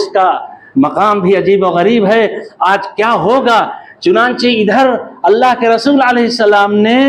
इसका मकाम भी अजीब व गरीब है। आज क्या होगा? चुनांचे इधर अल्लाह के रसूल अलैहिस्सलाम ने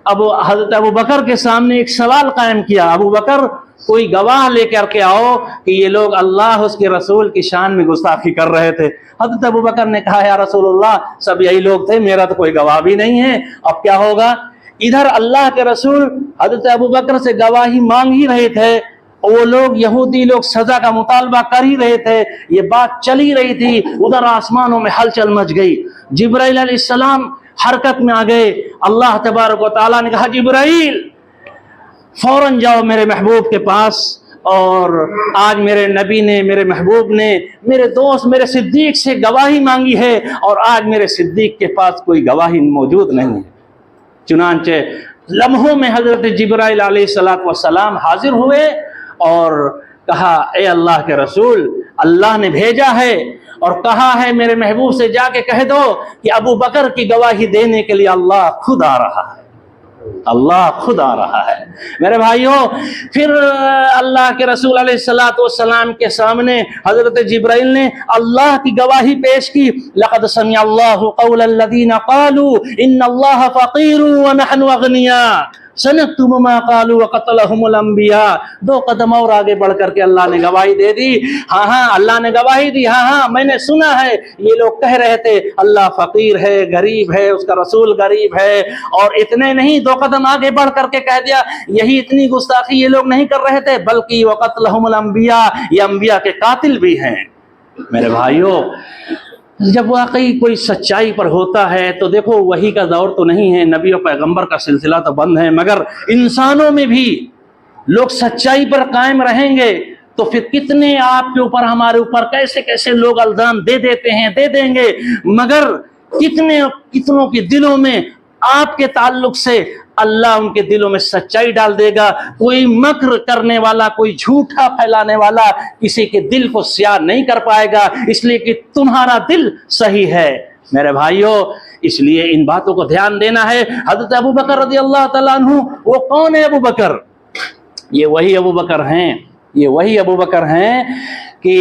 हज़रत अबू बकर के सामने एक सवाल कायम किया, अबू बकर कोई गवाह लेकर के आओ कि ये लोग अल्लाह उसके रसूल की शान में गुस्ताखी कर रहे थे। हज़रत अबू बकर ने कहा, या रसूलुल्लाह, सब यही लोग थे, मेरा तो कोई गवाह भी नहीं है, अब क्या होगा? इधर अल्लाह के रसूल हज़रत अबू बकर से गवाही मांग ही रहे थे, वो लोग यहूदी लोग सजा का मुतालबा कर ही रहे थे, ये बात चल ही रही थी। उधर आसमानों में हलचल मच गई, जिब्राइल अलैहिस्सलाम हरकत में आ गए। अल्लाह तबारक व तआला ने कहा, जिब्राइल फौरन जाओ मेरे महबूब के पास, और आज मेरे नबी ने, मेरे महबूब ने मेरे दोस्त मेरे सिद्दीक से गवाही मांगी है, और आज मेरे सिद्दीक के पास कोई गवाही मौजूद नहीं है। चुनांचे लम्हों में हजरत जिब्राइल अलैहिस्सलाम हाजिर हुए और कहा, ए अल्लाह के रसूल, अल्लाह ने भेजा है और कहा है मेरे महबूब से जाके कह दो कि अबू बकर की गवाही देने के लिए अल्लाह खुद आ रहा है, अल्लाह खुद आ रहा है। मेरे भाइयों, फिर अल्लाह के रसूल अलैहिस्सलाम के सामने हजरत जिब्राइल ने अल्लाह की गवाही पेश की, लक़द समिअल्लाहु क़ौलल्लज़ीना क़ालू इन्नल्लाह फ़क़ीरुन व नहनु अग़निया सनक्तुबु मा क़ालू व क़तलहुमुल अंबिया। दो कदम और आगे बढ़ करके अल्लाह ने गवाही दे दी। हाँ, अल्लाह ने गवाही दी, हाँ, मैंने सुना है, ये लोग कह रहे थे अल्लाह फ़कीर है, गरीब है, उसका रसूल गरीब है। और इतने नहीं, दो कदम आगे बढ़ करके कह दिया, यही इतनी गुस्ताखी ये लोग नहीं कर रहे थे, बल्कि व क़तलहुमुल अंबिया, ये अंबिया के कातिल भी हैं। मेरे भाइयों, जब वाकई कोई सच्चाई पर होता है तो देखो, वही का दौर तो नहीं है, नबी और पैगंबर का सिलसिला तो बंद है, मगर इंसानों में भी लोग सच्चाई पर कायम रहेंगे तो फिर कितने आपके ऊपर, हमारे ऊपर कैसे कैसे लोग इल्जाम दे देते हैं, दे देंगे, मगर कितनों के दिलों में आपके ताल्लुक से अल्लाह उनके दिलों में सच्चाई डाल देगा। कोई मक्र करने वाला, कोई झूठा फैलाने वाला किसी के दिल को स्याह नहीं कर पाएगा, इसलिए कि तुम्हारा दिल सही है। मेरे भाइयों, इसलिए इन बातों को ध्यान देना है। हज़रत अबू बकर रज़ियल्लाहु तआला अन्हु, वो कौन है अबू बकर? ये वही अबू बकर हैं, ये वही अबू बकर हैं कि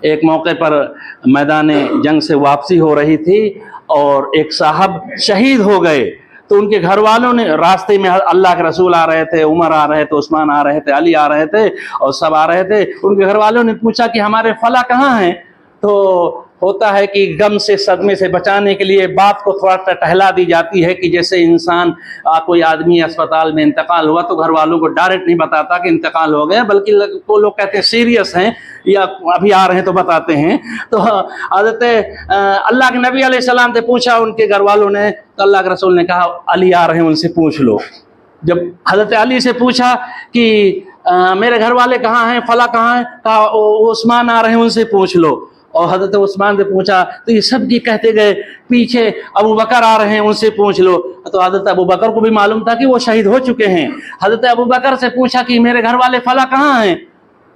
एक मौके पर मैदान जंग से वापसी हो रही थी और एक साहब शहीद हो गए, तो उनके घर वालों ने, रास्ते में अल्लाह के रसूल आ रहे थे, उमर आ रहे थे, उस्मान आ रहे थे, अली आ रहे थे और सब आ रहे थे, उनके घर वालों ने पूछा कि हमारे फला कहाँ हैं? तो होता है कि गम से, सदमे से बचाने के लिए बात को थोड़ा टहला दी जाती है कि जैसे इंसान, कोई आदमी अस्पताल में इंतकाल हुआ तो घर वालों को डायरेक्ट नहीं बताता कि इंतकाल हो गया, बल्कि वो लोग कहते हैं सीरियस हैं या अभी आ रहे हैं तो बताते हैं। तो हज़रत अल्लाह के नबी अलैहिस्सलाम से पूछा उनके घर वालों ने, तो अल्लाह के रसूल ने कहा, अली आ रहे हैं, उनसे पूछ लो। जब हज़रत अली से पूछा कि मेरे घर वाले कहाँ हैं, फला कहाँ है, कहा उस्मान आ रहे हैं, उनसे पूछ लो। और हज़रत उस्मान से पूछा तो ये सब ये कहते गए, पीछे अबू बकर आ रहे हैं, उनसे पूछ लो। तो हज़रत अबू बकर को भी मालूम था कि वो शहीद हो चुके हैं। हज़रत अबू बकर से पूछा कि मेरे घर वाले फला कहाँ हैं,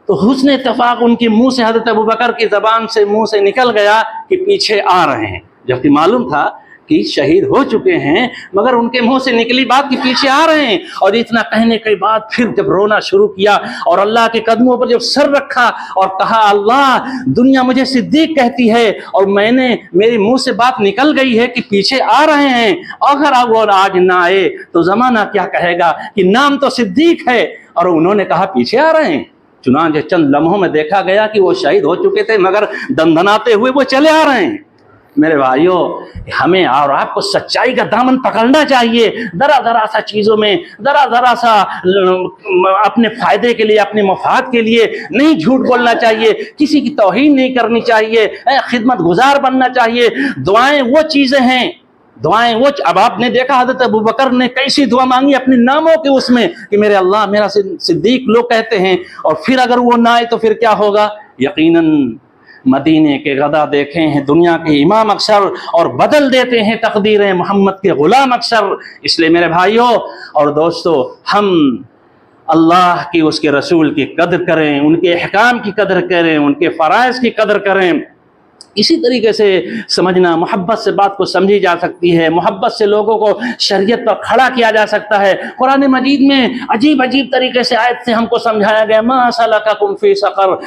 तो हुस्न इत्तफाक उनके मुंह से, हज़रत अबू बकर की ज़बान से, मुंह से निकल गया कि पीछे आ रहे हैं, जबकि मालूम था कि शहीद हो चुके हैं, मगर उनके मुंह से निकली बात कि पीछे आ रहे हैं। और इतना कहने के बाद फिर जब रोना शुरू किया और अल्लाह के कदमों पर जब सर रखा और कहा, अल्लाह, दुनिया मुझे सिद्दीक कहती है और मेरे मुंह से बात निकल गई है कि पीछे आ रहे हैं, अगर अब और आज ना आए तो जमाना क्या कहेगा कि नाम तो सिद्दीक है और उन्होंने कहा पीछे आ रहे हैं। चुनांचे चंद लम्हों में देखा गया कि वो शहीद हो चुके थे, मगर दंदनाते हुए वो चले आ रहे हैं। मेरे भाइयों, हमें और आपको सच्चाई का दामन पकड़ना चाहिए। जरा सा चीज़ों में, जरा सा अपने फ़ायदे के लिए, अपने मफाद के लिए नहीं झूठ बोलना चाहिए, किसी की तौहीन नहीं करनी चाहिए, खिदमत गुजार बनना चाहिए। दुआएं वो चीज़ें हैं, दुआएं वो, अब आपने देखा हज़रत अबू बकर ने कैसी दुआ मांगी अपने नामों के उसमें कि मेरे अल्लाह, मेरा सिद्दीक लोग कहते हैं, और फिर अगर वो ना आए तो फिर क्या होगा? यकीनन मदीने के गदा देखे हैं दुनिया के इमाम अक्सर और बदल देते हैं तकदीरें मोहम्मद के गुलाम अक्सर। इसलिए मेरे भाइयों और दोस्तों, हम अल्लाह की, उसके रसूल की कदर करें, उनके अहकाम की कदर करें, उनके फ़राइज़ की कदर करें। इसी तरीके से समझना, मोहब्बत से बात को समझी जा सकती है, मोहब्बत से लोगों को शरीयत पर खड़ा किया जा सकता है। कुरान मजीद में अजीब अजीब तरीके से आयत से हमको समझाया गया, मा सलककुम फी सक़र।